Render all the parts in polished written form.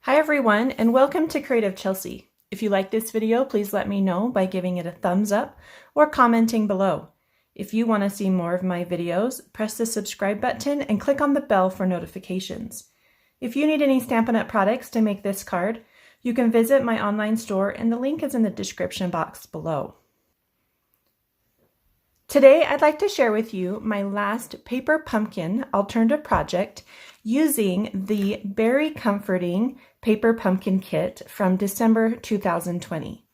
Hi everyone, and welcome to Creative Chelsea. If you like this video, please let me know by giving it a thumbs up or commenting below. If you want to see more of my videos, press the subscribe button and click on the bell for notifications. If you need any Stampin' Up! Products to make this card, you can visit my online store and the link is in the description box below. Today, I'd like to share with you my last paper pumpkin alternative project using the Beary Comforting Paper Pumpkin Kit from December 2020.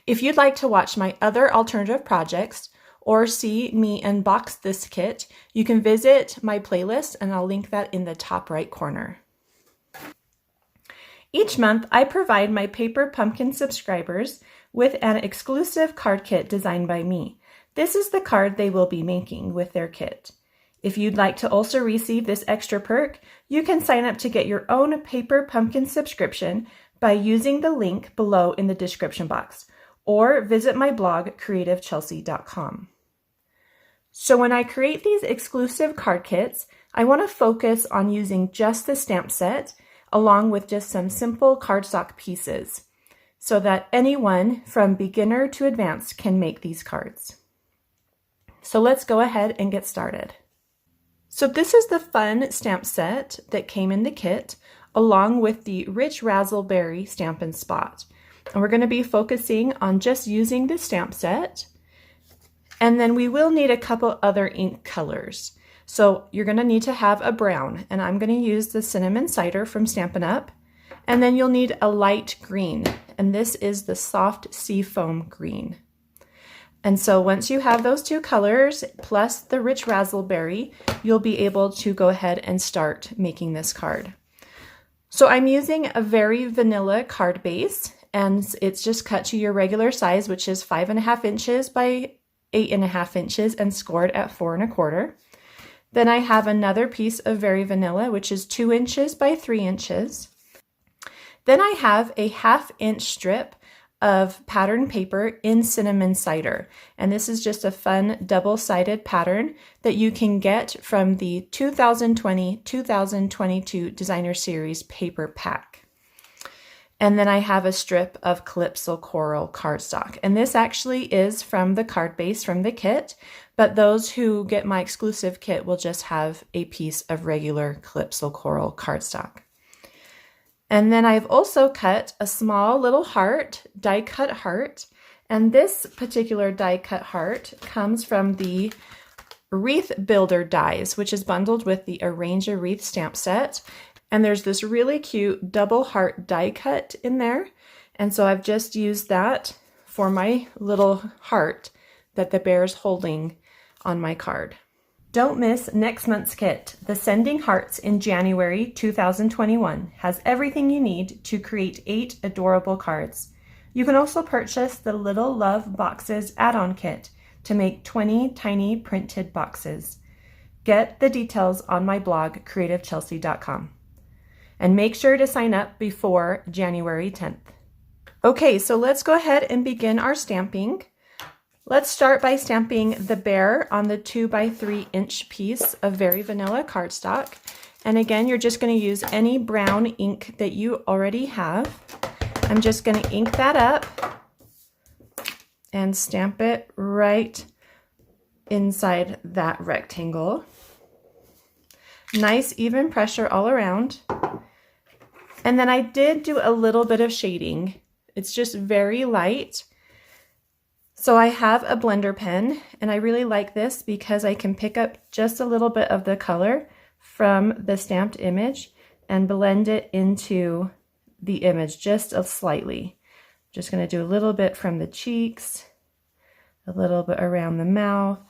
If you'd like to watch my other alternative projects or see me unbox this kit, you can visit my playlist and I'll link that in the top right corner. Each month, I provide my Paper Pumpkin subscribers with an exclusive card kit designed by me. This is the card they will be making with their kit. If you'd like to also receive this extra perk, you can sign up to get your own Paper Pumpkin subscription by using the link below in the description box, or visit my blog, creativechelsea.com. So when I create these exclusive card kits, I want to focus on using just the stamp set, along with just some simple cardstock pieces, so that anyone from beginner to advanced can make these cards. So let's go ahead and get started. So this is the fun stamp set that came in the kit, along with the Rich Razzleberry Stampin' Spot. And we're going to be focusing on just using the stamp set. And then we will need a couple other ink colors. So you're going to need to have a brown, and I'm going to use the Cinnamon Cider from Stampin' Up! And then you'll need a light green, and this is the Soft Seafoam Green. And so once you have those two colors, plus the Rich Razzleberry, you'll be able to go ahead and start making this card. So I'm using a Very Vanilla card base, and it's just cut to your regular size, which is 5.5 inches by 8.5 inches and scored at 4 1/4. Then I have another piece of Very Vanilla, which is 2 inches by 3 inches. Then I have a 1/2 inch strip of pattern paper in Cinnamon Cider. And this is just a fun double-sided pattern that you can get from the 2020-2022 Designer Series paper pack. And then I have a strip of Calypso Coral Cardstock. And this actually is from the card base from the kit, but those who get my exclusive kit will just have a piece of regular Calypso Coral Cardstock. And then I've also cut a small little heart, die cut heart. And this particular die cut heart comes from the Wreath Builder dies, which is bundled with the Arrange a Wreath stamp set. And there's this really cute double heart die cut in there. And so I've just used that for my little heart that the bear's holding on my card. Don't miss next month's kit. The Sending Hearts in January 2021 has everything you need to create 8 adorable cards. You can also purchase the Little Love Boxes add-on kit to make 20 tiny printed boxes. Get the details on my blog, creativechelsea.com. And make sure to sign up before January 10th. Okay, so let's go ahead and begin our stamping. Let's start by stamping the bear on the 2 by 3 inch piece of Very Vanilla Cardstock. And again, you're just going to use any brown ink that you already have. I'm just going to ink that up and stamp it right inside that rectangle. Nice even pressure all around. And then I did do a little bit of shading. It's just very light. So I have a blender pen, and I really like this because I can pick up just a little bit of the color from the stamped image and blend it into the image just slightly. Just going to do a little bit from the cheeks, a little bit around the mouth.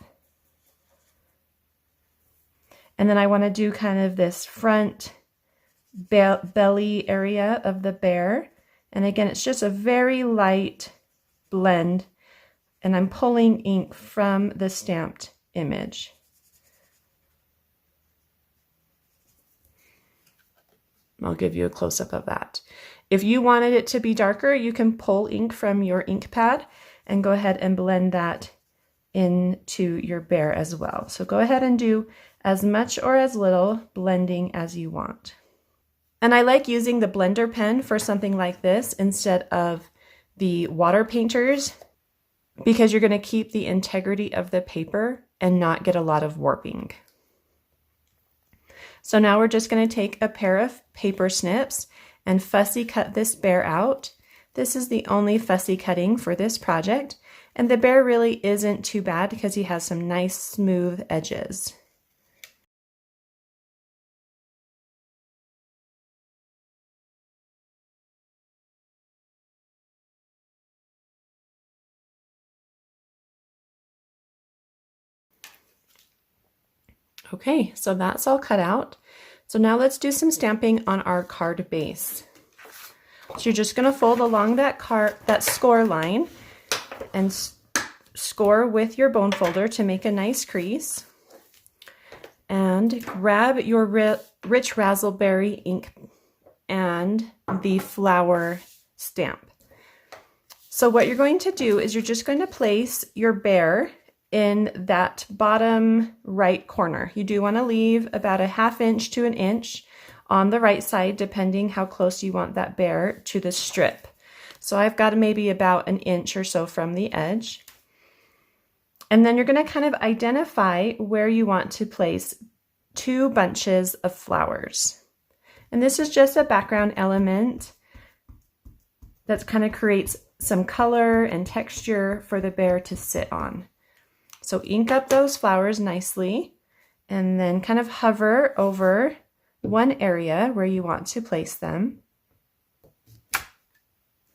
And then I want to do kind of this front belly area of the bear. And again, it's just a very light blend. And I'm pulling ink from the stamped image. I'll give you a close-up of that. If you wanted it to be darker, you can pull ink from your ink pad and go ahead and blend that into your bear as well. So go ahead and do as much or as little blending as you want. And I like using the blender pen for something like this instead of the water painters, because you're going to keep the integrity of the paper and not get a lot of warping. So now we're just going to take a pair of paper snips and fussy cut this bear out. This is the only fussy cutting for this project, and the bear really isn't too bad because he has some nice smooth edges. Okay, so that's all cut out. So now let's do some stamping on our card base. So you're just going to fold along that score line and score with your bone folder to make a nice crease. And grab your rich raspberry ink and the flower stamp. So what you're going to do is you're just going to place your bear in that bottom right corner. You do want to leave about a 1/2 inch to 1 inch on the right side, depending how close you want that bear to the strip. So I've got maybe about 1 inch or so from the edge. And then you're going to kind of identify where you want to place 2 bunches of flowers. And this is just a background element that kind of creates some color and texture for the bear to sit on. So ink up those flowers nicely and then kind of hover over one area where you want to place them.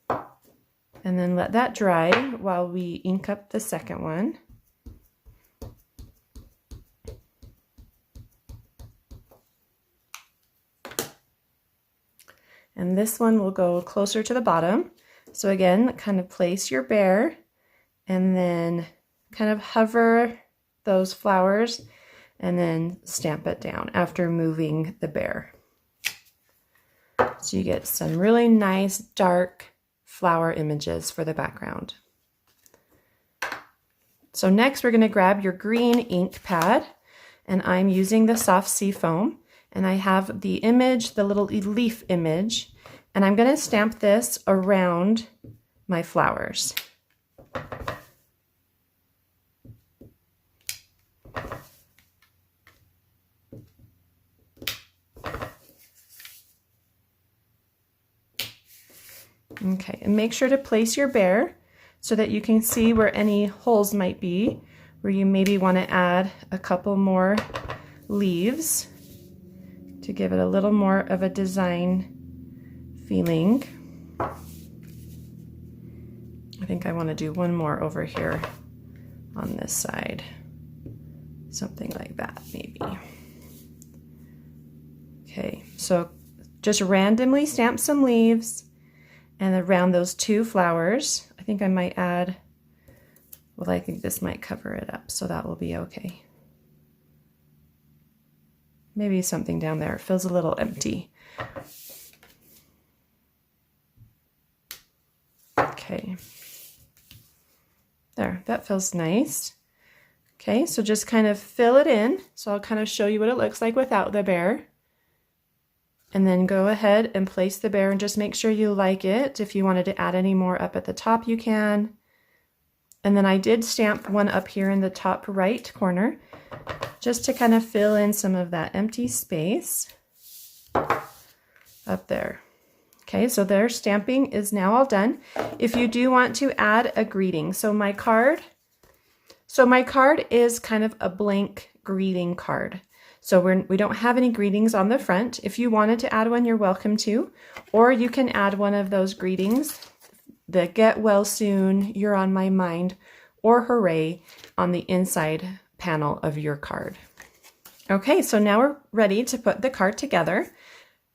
And then let that dry while we ink up the second one. And this one will go closer to the bottom. So again, kind of place your bear and then kind of hover those flowers and then stamp it down after moving the bear. So you get some really nice dark flower images for the background. So next we're going to grab your green ink pad, and I'm using the soft sea foam, and I have the image, the little leaf image, and I'm going to stamp this around my flowers. Okay, and make sure to place your bear so that you can see where any holes might be, where you maybe want to add a couple more leaves to give it a little more of a design feeling. I think I want to do one more over here on this side. Something like that, maybe. Okay, so just randomly stamp some leaves and around those 2 flowers. I think I might add, well, I think this might cover it up, so that will be okay. Maybe something down there. It feels a little empty. Okay. There, that feels nice. Okay, so just kind of fill it in. So I'll kind of show you what it looks like without the bear. And then go ahead and place the bear and just make sure you like it. If you wanted to add any more up at the top, you can. And then I did stamp one up here in the top right corner, just to kind of fill in some of that empty space up there. Okay, so their stamping is now all done. If you do want to add a greeting, so my card is kind of a blank greeting card. So we don't have any greetings on the front. If you wanted to add one, you're welcome to, or you can add one of those greetings, the get well soon, you're on my mind, or hooray on the inside panel of your card. Okay, so now we're ready to put the card together.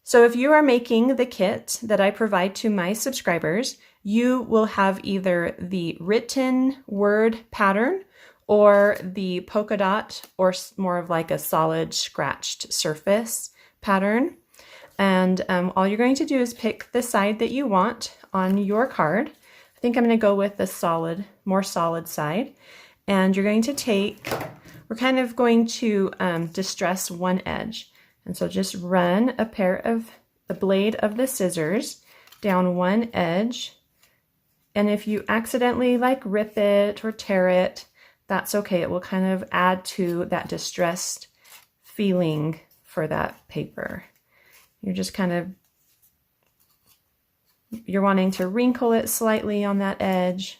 So if you are making the kit that I provide to my subscribers, you will have either the written word pattern or the polka dot, or more of like a solid scratched surface pattern. And all you're going to do is pick the side that you want on your card. I think I'm going to go with the solid, more solid side. And you're going to take, we're kind of going to distress one edge. And so just run a pair of the blade of the scissors down one edge. And if you accidentally like rip it or tear it, that's okay. It will kind of add to that distressed feeling for that paper. You're just kind of, you're wanting to wrinkle it slightly on that edge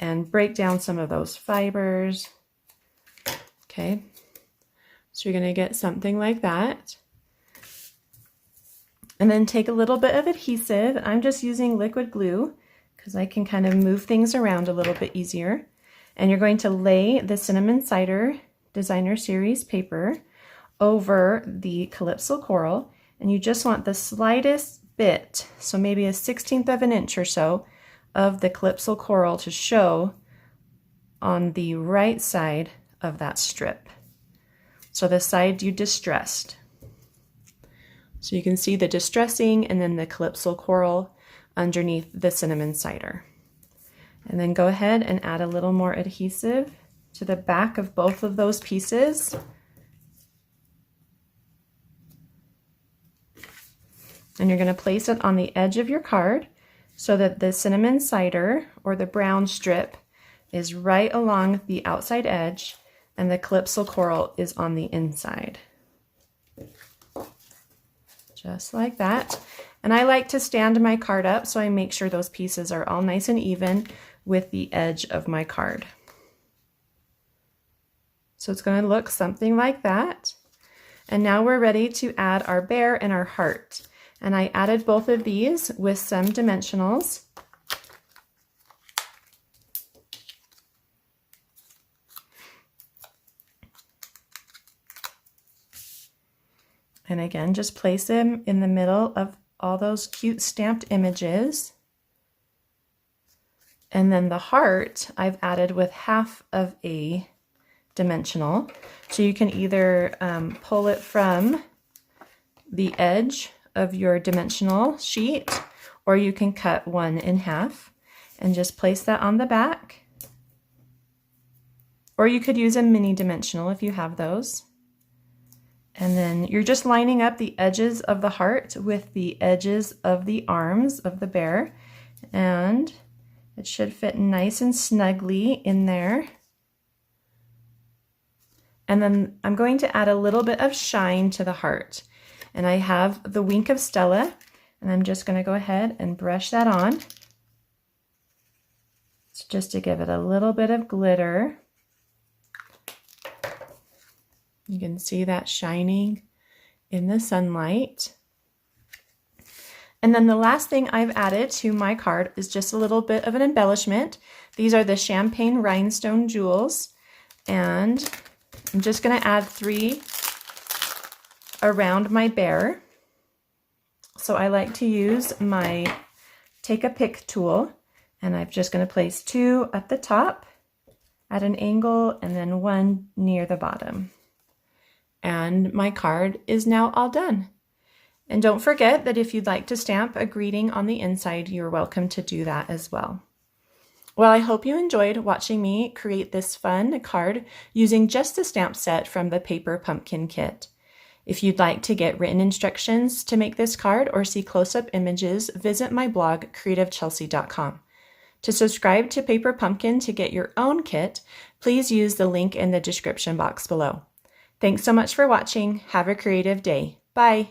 and break down some of those fibers. Okay, so you're going to get something like that. And then take a little bit of adhesive. I'm just using liquid glue because I can kind of move things around a little bit easier. And you're going to lay the Cinnamon Cider Designer Series paper over the Calypso Coral, and you just want the slightest bit, so maybe a 1/16 of an inch or so, of the Calypso Coral to show on the right side of that strip. So the side you distressed. So you can see the distressing and then the Calypso Coral underneath the Cinnamon Cider. And then go ahead and add a little more adhesive to the back of both of those pieces. And you're going to place it on the edge of your card so that the Cinnamon Cider or the brown strip is right along the outside edge and the Calypso Coral is on the inside. Just like that. And I like to stand my card up so I make sure those pieces are all nice and even with the edge of my card. So it's going to look something like that. And now we're ready to add our bear and our heart. And I added both of these with some dimensionals. And again, just place them in the middle of all those cute stamped images. And then the heart I've added with half of a dimensional. So you can either pull it from the edge of your dimensional sheet, or you can cut one in half and just place that on the back. Or you could use a mini dimensional if you have those. And then you're just lining up the edges of the heart with the edges of the arms of the bear, and it should fit nice and snugly in there. And then I'm going to add a little bit of shine to the heart. And I have the Wink of Stella, and I'm just going to go ahead and brush that on. It's just to give it a little bit of glitter. You can see that shining in the sunlight. And then the last thing I've added to my card is just a little bit of an embellishment. These are the champagne rhinestone jewels, and I'm just going to add 3 around my bear. So I like to use my take a pick tool, and I'm just going to place 2 at the top at an angle and then 1 near the bottom. And my card is now all done. And don't forget that if you'd like to stamp a greeting on the inside, you're welcome to do that as well. Well, I hope you enjoyed watching me create this fun card using just the stamp set from the Paper Pumpkin Kit. If you'd like to get written instructions to make this card or see close-up images, visit my blog, creativechelsea.com. To subscribe to Paper Pumpkin to get your own kit, please use the link in the description box below. Thanks so much for watching. Have a creative day. Bye.